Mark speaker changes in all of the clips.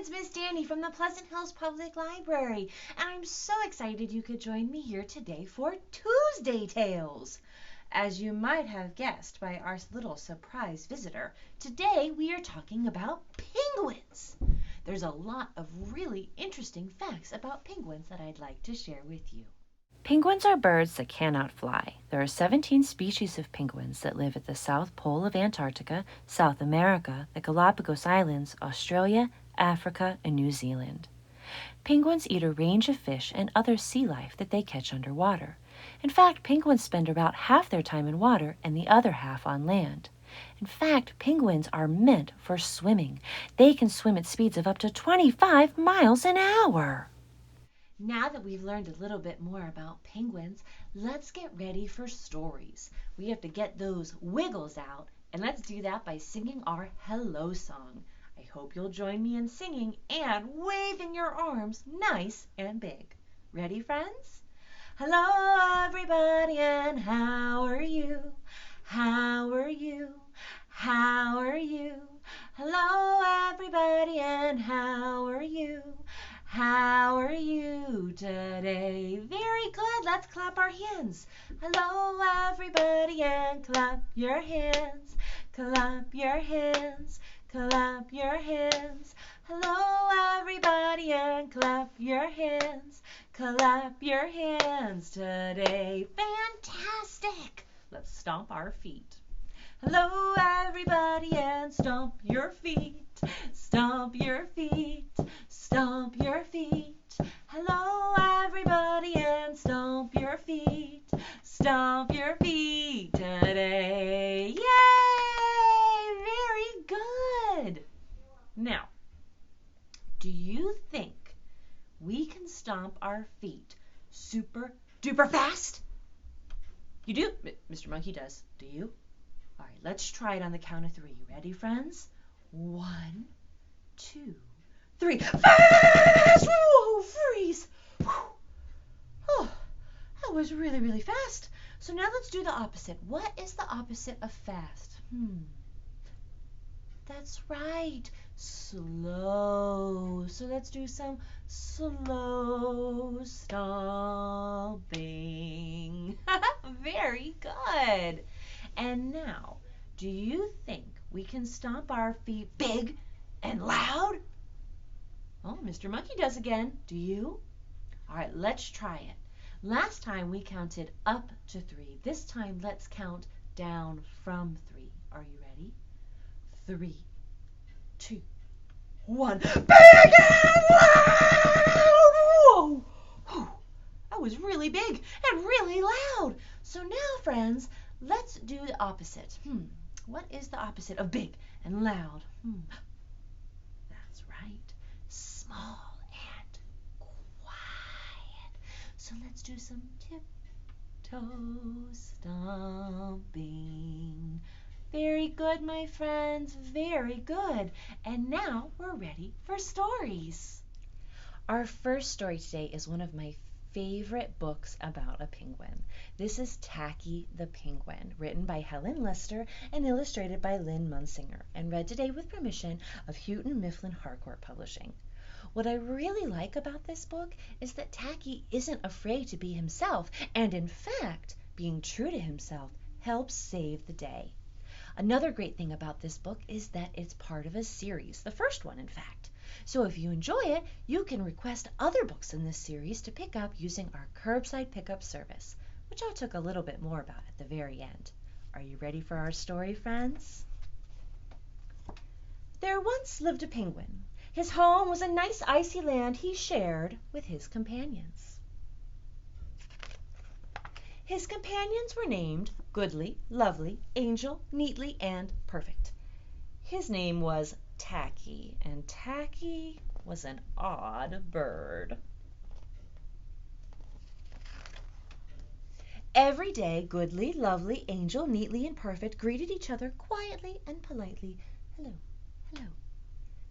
Speaker 1: friends, Miss Dani from the Pleasant Hills Public Library, and I'm so excited you could join me here today for Tuesday Tales. As you might have guessed by our little surprise visitor, today we are talking about penguins. There's a lot of really interesting facts about penguins that I'd like to share with you.
Speaker 2: Penguins are birds that cannot fly. There are 17 species of penguins that live at the South Pole of Antarctica, South America, the Galapagos Islands, Australia, Africa, and New Zealand. Penguins eat a range of fish and other sea life that they catch underwater. In fact, penguins spend about half their time in water and the other half on land. In fact, penguins are meant for swimming. They can swim at speeds of up to 25 miles an hour.
Speaker 1: Now that we've learned a little bit more about penguins, let's get ready for stories. We have to get those wiggles out, and let's do that by singing our hello song. I hope you'll join me in singing and waving your arms nice and big. Ready, friends? Hello, everybody, and how are you? How are you? How are you? Hello, everybody, and how are you? How are you today? Very good. Let's clap our hands. Hello, everybody, and clap your hands. Clap your hands. Clap your hands. Hello, everybody, and clap your hands. Clap your hands today. Fantastic. Let's stomp our feet. Hello, everybody, and stomp your feet. Stomp your feet. Stomp your feet. Hello, everybody, and stomp your feet. Stomp your feet today. Yay! Very good. Now, do you think we can stomp our feet super duper fast? You do? Mr. Monkey does. Do you? All right, let's try it on the count of 3. Ready, friends? 1, 2, 3. Fast! Whoa, freeze! Whew. Oh, that was really, really fast. So now let's do the opposite. What is the opposite of fast? That's right. Slow. So let's do some slow stomping. Very good. And now, do you think we can stomp our feet big and loud? Oh, Mr. Monkey does again. Do you? All right, let's try it. Last time we counted up to 3. This time let's count down from 3. Are you ready? 3, 2, 1. Big and loud! Whoa! Whew. That was really big and really loud. So now, friends, let's do the opposite. What is the opposite of big and loud? That's right. Small and quiet. So let's do some tiptoe stomping. Very good, my friends. Very good. And now we're ready for stories. Our first story today is one of my favorite books about a penguin. This is Tacky the Penguin, written by Helen Lester and illustrated by Lynn Munsinger, and read today with permission of Houghton Mifflin Harcourt Publishing. What I really like about this book is that Tacky isn't afraid to be himself, and in fact, being true to himself helps save the day. Another great thing about this book is that it's part of a series, the first one in fact. So if you enjoy it, you can request other books in this series to pick up using our curbside pickup service, which I'll talk a little bit more about at the very end. Are you ready for our story, friends? There once lived a penguin. His home was a nice icy land he shared with his companions. His companions were named Goodly, Lovely, Angel, Neatly, and Perfect. His name was Tacky, and Tacky was an odd bird. Every day, Goodly, Lovely, Angel, Neatly, and Perfect greeted each other quietly and politely. Hello, hello.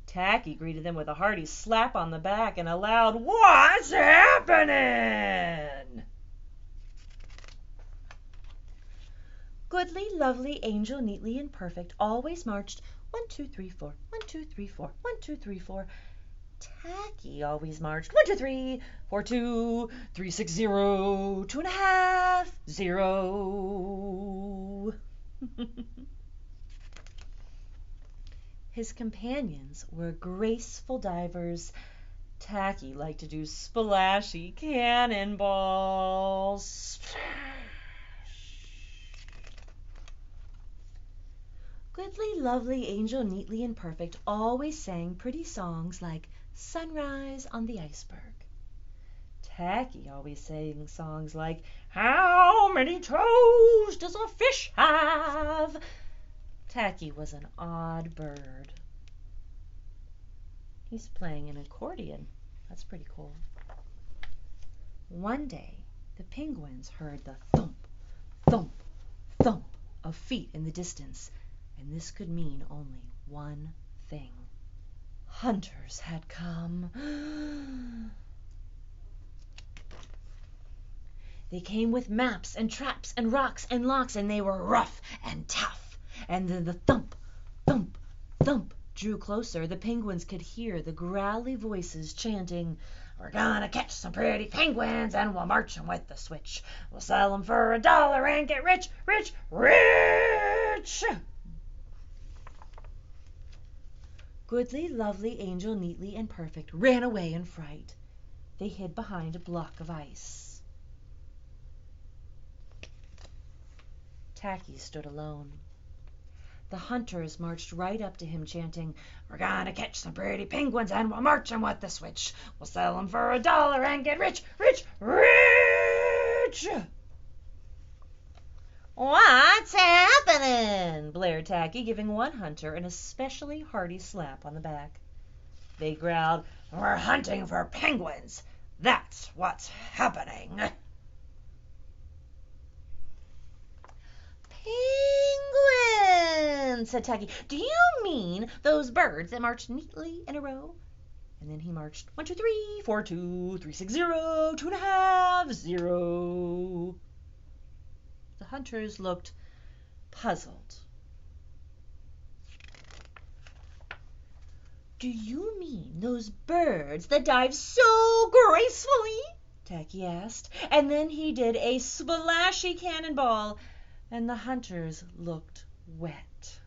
Speaker 1: Tacky greeted them with a hearty slap on the back and a loud, "What's happening?" Goodly, Lovely, Angel, Neatly, and Perfect always marched 1, 2, 3, 4, 1, 2, 3, 4, 1, 2, 3, 4, Tacky always marched 1, 2, 3, 4, 2, 3, 6, 0, 2.5, 0. His companions were graceful divers. Tacky liked to do splashy cannonballs. Goodly, lovely, angel, neatly and perfect always sang pretty songs like Sunrise on the Iceberg. Tacky always sang songs like How many toes does a fish have? Tacky was an odd bird. He's playing an accordion. That's pretty cool. One day, the penguins heard the thump, thump, thump of feet in the distance, and this could mean only one thing. Hunters had come. They came with maps and traps and rocks and locks, and they were rough and tough. And then the thump, thump, thump drew closer. The penguins could hear the growly voices chanting, We're gonna catch some pretty penguins and we'll march 'em with the switch. We'll sell 'em for $1 and get rich, rich, rich. Goodly, lovely, angel, neatly and perfect ran away in fright. They hid behind a block of ice. Tacky stood alone. The hunters marched right up to him chanting, We're gonna catch some pretty penguins and we'll march 'em with the switch. We'll sell 'em for $1 and get rich, rich, rich. What's happening? Blared Tacky, giving one hunter an especially hearty slap on the back. They growled, We're hunting for penguins. That's what's happening. Penguins, said Tacky. Do you mean those birds that march neatly in a row? And then he marched 1, 2, 3, 4, 2, 3, 6, 0, 2.5, 0. The hunters looked puzzled. Do you mean those birds that dive so gracefully? Tacky asked. And then he did a splashy cannonball, and the hunters looked wet.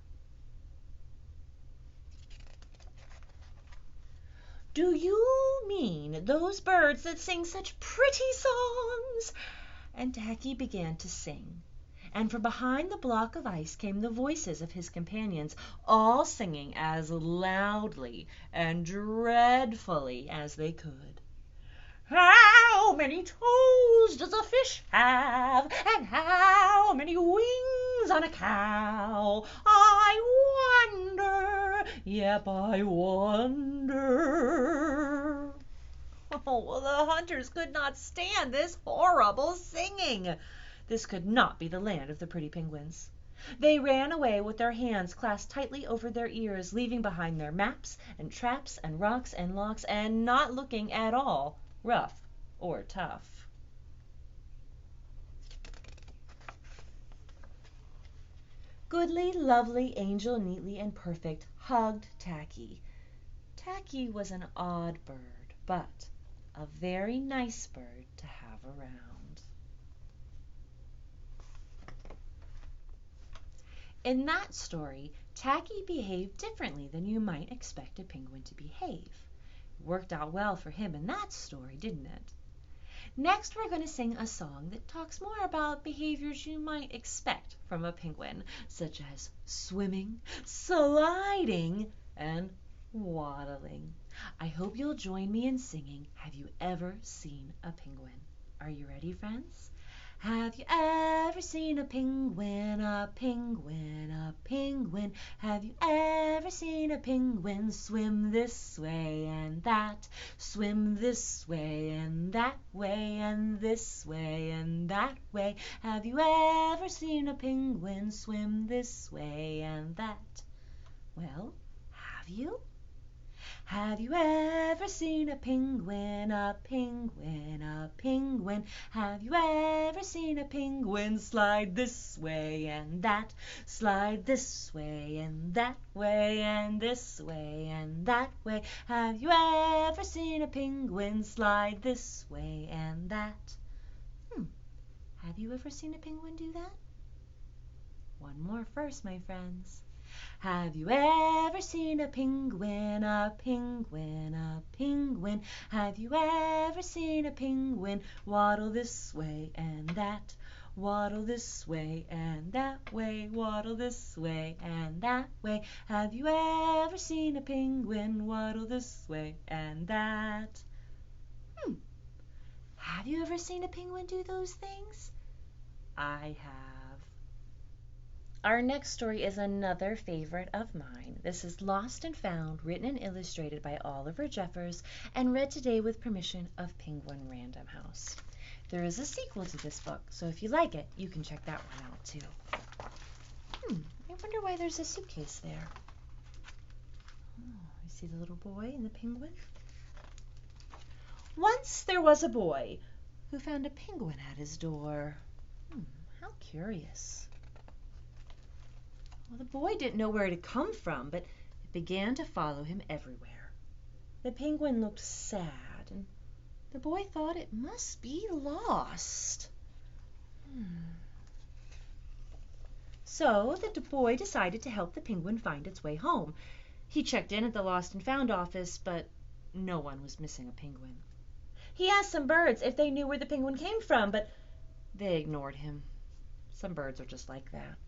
Speaker 1: Do you mean those birds that sing such pretty songs? And Tacky began to sing. And from behind the block of ice came the voices of his companions, all singing as loudly and dreadfully as they could. How many toes does a fish have? And how many wings on a cow? I wonder, yep, I wonder. Oh, well, the hunters could not stand this horrible singing. This could not be the land of the pretty penguins. They ran away with their hands clasped tightly over their ears, leaving behind their maps and traps and rocks and locks, and not looking at all rough or tough. Goodly, lovely, angel, neatly and perfect hugged Tacky. Tacky was an odd bird, but a very nice bird to have around. In that story, Tacky behaved differently than you might expect a penguin to behave. It worked out well for him in that story, didn't it? Next, we're going to sing a song that talks more about behaviors you might expect from a penguin, such as swimming, sliding, and waddling. I hope you'll join me in singing Have You Ever Seen a Penguin? Are you ready, friends? Have you ever seen a penguin, a penguin, a penguin? Have you ever seen a penguin swim this way and that, swim this way and that way and this way and that way? Have you ever seen a penguin swim this way and that? Well, have you? Have you ever seen a penguin, a penguin, a penguin? Have you ever seen a penguin slide this way and that? Slide this way and that way and this way and that way. Have you ever seen a penguin slide this way and that? Have you ever seen a penguin do that? One more first, my friends. Have you ever seen a penguin, a penguin, a penguin? Have you ever seen a penguin waddle this way and that? Waddle this way and that way, waddle this way and that way. Have you ever seen a penguin waddle this way and that? Have you ever seen a penguin do those things? I have. Our next story is another favorite of mine. This is Lost and Found, written and illustrated by Oliver Jeffers, and read today with permission of Penguin Random House. There is a sequel to this book, so if you like it, you can check that one out too. I wonder why there's a suitcase there. You see the little boy and the penguin? Once there was a boy who found a penguin at his door. How curious. Well, the boy didn't know where it had come from, but it began to follow him everywhere. The penguin looked sad, and the boy thought it must be lost. So the boy decided to help the penguin find its way home. He checked in at the Lost and Found office, but no one was missing a penguin. He asked some birds if they knew where the penguin came from, but they ignored him. Some birds are just like that.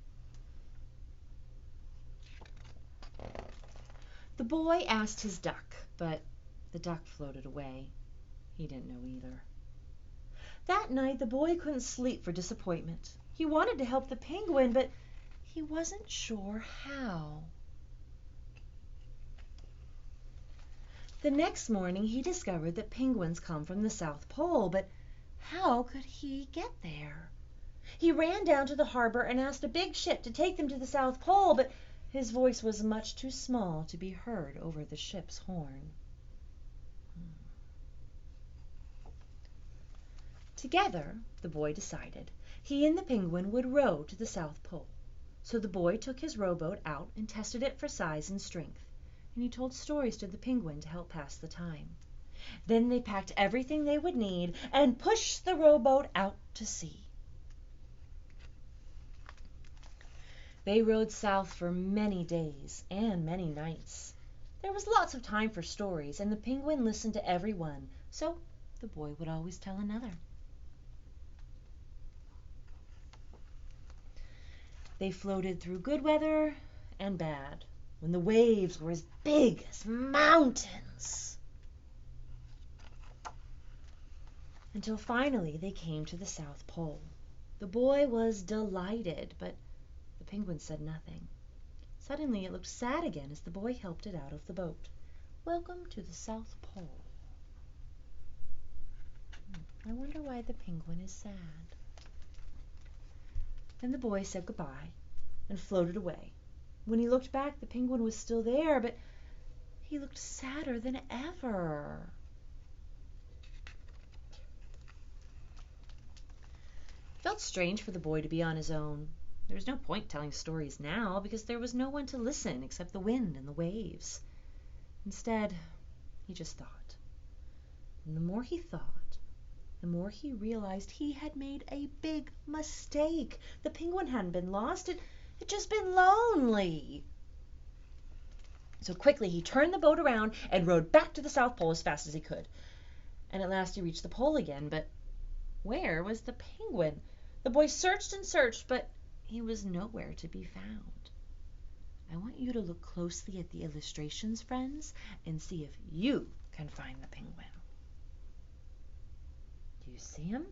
Speaker 1: The boy asked his duck, but the duck floated away. He didn't know either. That night, the boy couldn't sleep for disappointment. He wanted to help the penguin, but he wasn't sure how. The next morning, he discovered that penguins come from the South Pole, but how could he get there? He ran down to the harbor and asked a big ship to take them to the South Pole, but his voice was much too small to be heard over the ship's horn. Together, the boy decided, he and the penguin would row to the South Pole. So the boy took his rowboat out and tested it for size and strength, and he told stories to the penguin to help pass the time. Then they packed everything they would need and pushed the rowboat out to sea. They rowed south for many days and many nights. There was lots of time for stories, and the penguin listened to every one, so the boy would always tell another. They floated through good weather and bad, when the waves were as big as mountains, until finally they came to the South Pole. The boy was delighted, but the penguin said nothing. Suddenly it looked sad again as the boy helped it out of the boat. Welcome to the South Pole. I wonder why the penguin is sad. Then the boy said goodbye and floated away. When he looked back, the penguin was still there, but he looked sadder than ever. It felt strange for the boy to be on his own. There was no point telling stories now because there was no one to listen except the wind and the waves. Instead, he just thought. And the more he thought, the more he realized he had made a big mistake. The penguin hadn't been lost. It had just been lonely. So quickly he turned the boat around and rowed back to the South Pole as fast as he could. And at last he reached the pole again, but where was the penguin? The boy searched and searched, but he was nowhere to be found. I want you to look closely at the illustrations, friends, and see if you can find the penguin. Do you see him?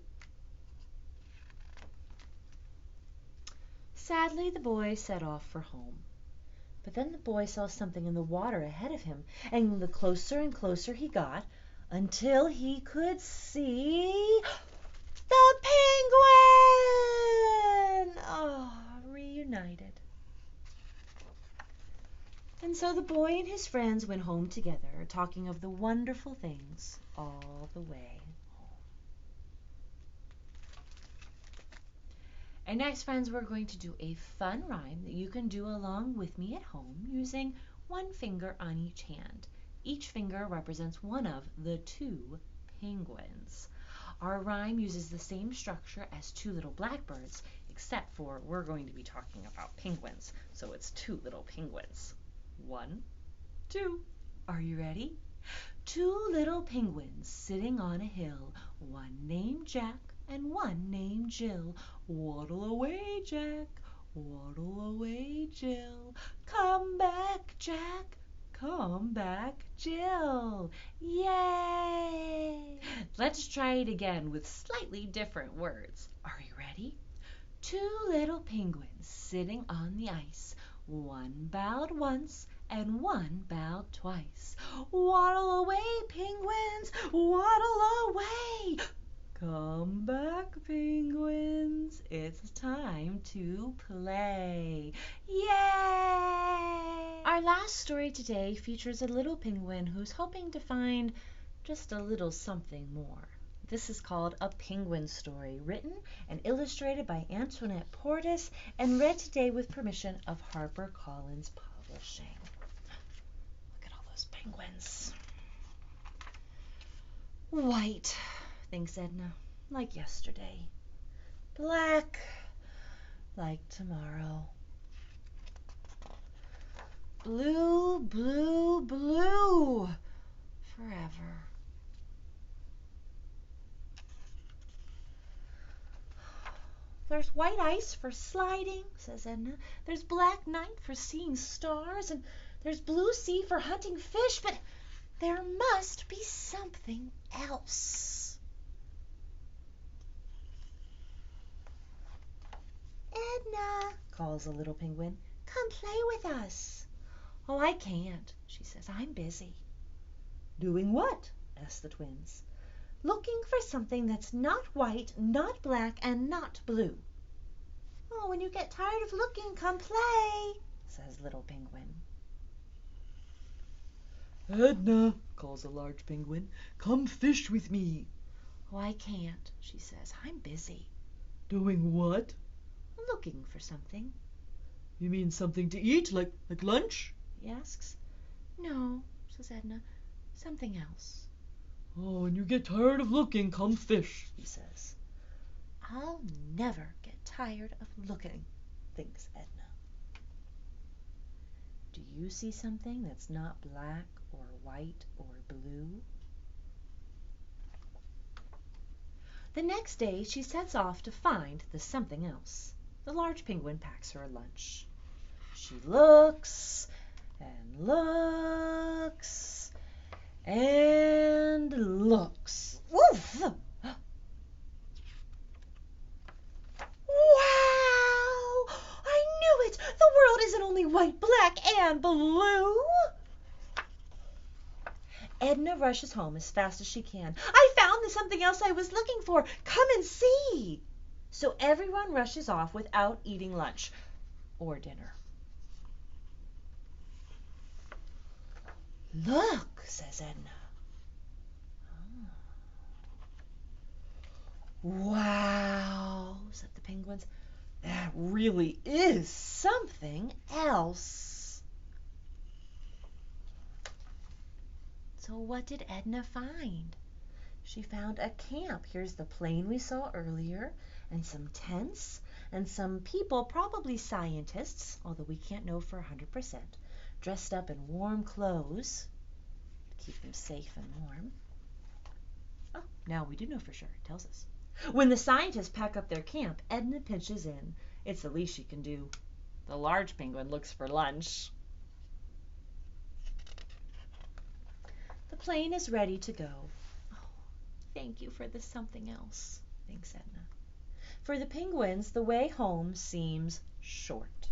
Speaker 1: Sadly, the boy set off for home. But then the boy saw something in the water ahead of him, and the closer and closer he got, until he could see the penguin! Oh, reunited. And so the boy and his friends went home together, talking of the wonderful things all the way home. And next, friends, we're going to do a fun rhyme that you can do along with me at home using one finger on each hand. Each finger represents one of the two penguins. Our rhyme uses the same structure as Two Little Blackbirds, except for we're going to be talking about penguins, so it's Two Little Penguins. 1, 2. Are you ready? Two little penguins sitting on a hill, one named Jack and one named Jill. Waddle away, Jack, waddle away, Jill. Come back, Jack, come back, Jill. Yay! Let's try it again with slightly different words. Are you ready? Two little penguins sitting on the ice. One bowed once and one bowed twice. Waddle away, penguins, waddle away. Come back, penguins, it's time to play. Yay! Our last story today features a little penguin who's hoping to find just a little something more. This is called A Penguin Story, written and illustrated by Antoinette Portis and read today with permission of HarperCollins Publishing. Look at all those penguins. White, thinks Edna, like yesterday. Black, like tomorrow. Blue, blue, blue, forever. There's white ice for sliding, says Edna. There's black night for seeing stars, and there's blue sea for hunting fish, but there must be something else. Edna, calls a little penguin, come play with us. Oh, I can't, she says. I'm busy. Doing what? Ask the twins. Looking for something that's not white, not black, and not blue. Oh, when you get tired of looking, come play, says little penguin.
Speaker 3: Edna, calls a large penguin, come fish with me.
Speaker 1: Oh, I can't, she says. I'm busy.
Speaker 3: Doing what?
Speaker 1: Looking for something.
Speaker 3: You mean something to eat, like lunch?
Speaker 1: He asks. No, says Edna. Something else.
Speaker 3: Oh, when you get tired of looking, come fish, he says.
Speaker 1: I'll never get tired of looking, thinks Edna. Do you see something that's not black or white or blue? The next day she sets off to find the something else. The large penguin packs her lunch. She looks and looks and looks. Woof! Wow! I knew it! The world isn't only white, black, and blue! Edna rushes home as fast as she can. I found the something else I was looking for. Come and see! So everyone rushes off without eating lunch or dinner. Look, says Edna. Oh. Wow, said the penguins. That really is something else. So what did Edna find? She found a camp. Here's the plane we saw earlier, and some tents, and some people, probably scientists, although we can't know for 100%, dressed up in warm clothes to keep them safe and warm. Oh, now we do know for sure, it tells us. When the scientists pack up their camp, Edna pitches in. It's the least she can do. The large penguin looks for lunch. The plane is ready to go. Oh, thank you for the something else, thinks Edna. For the penguins, the way home seems short.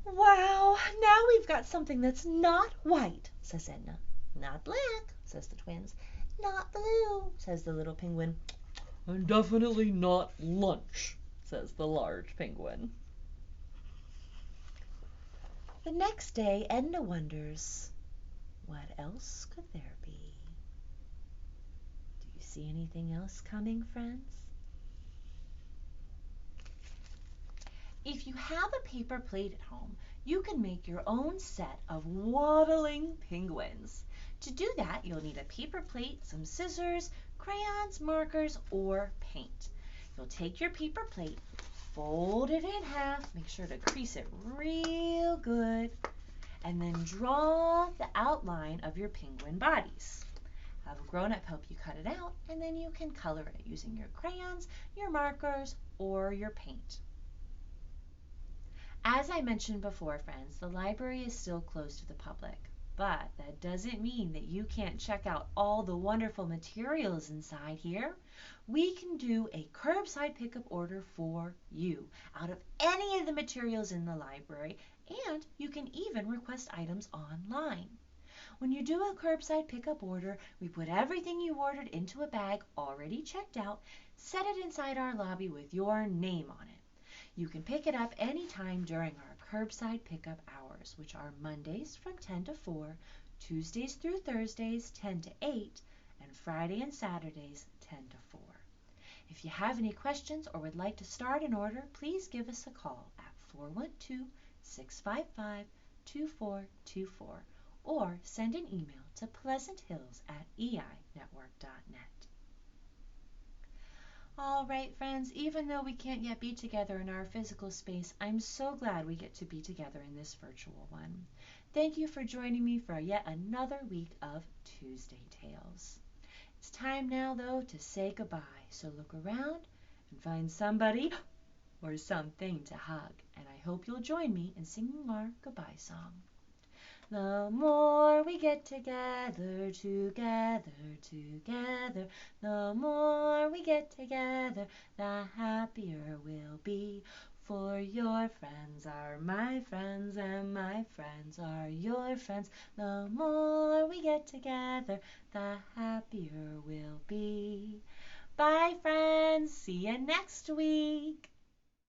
Speaker 1: Wow, now we've got something that's not white, says Edna. Not black, says the twins. Not blue, says the little penguin.
Speaker 3: And definitely not lunch, says the large penguin.
Speaker 1: The next day, Edna wonders, what else could there be? Do you see anything else coming, friends? If you have a paper plate at home, you can make your own set of waddling penguins. To do that, you'll need a paper plate, some scissors, crayons, markers, or paint. You'll take your paper plate, fold it in half, make sure to crease it real good, and then draw the outline of your penguin bodies. Have a grown-up help you cut it out, and then you can color it using your crayons, your markers, or your paint. As I mentioned before, friends, the library is still closed to the public, but that doesn't mean that you can't check out all the wonderful materials inside here. We can do a curbside pickup order for you out of any of the materials in the library, and you can even request items online. When you do a curbside pickup order, we put everything you ordered into a bag already checked out, set it inside our lobby with your name on it. You can pick it up anytime during our curbside pickup hours, which are Mondays from 10 to 4, Tuesdays through Thursdays 10 to 8, and Friday and Saturdays 10 to 4. If you have any questions or would like to start an order, please give us a call at 412-655-2424 or send an email to pleasanthills@einetwork.net. All right, friends, even though we can't yet be together in our physical space, I'm so glad we get to be together in this virtual one. Thank you for joining me for yet another week of Tuesday Tales. It's time now, though, to say goodbye, so look around and find somebody or something to hug, and I hope you'll join me in singing our goodbye song. The more we get together, the more we get together, the happier we'll be. For your friends are my friends, and my friends are your friends. The more we get together, the happier we'll be. Bye, friends. See you next week.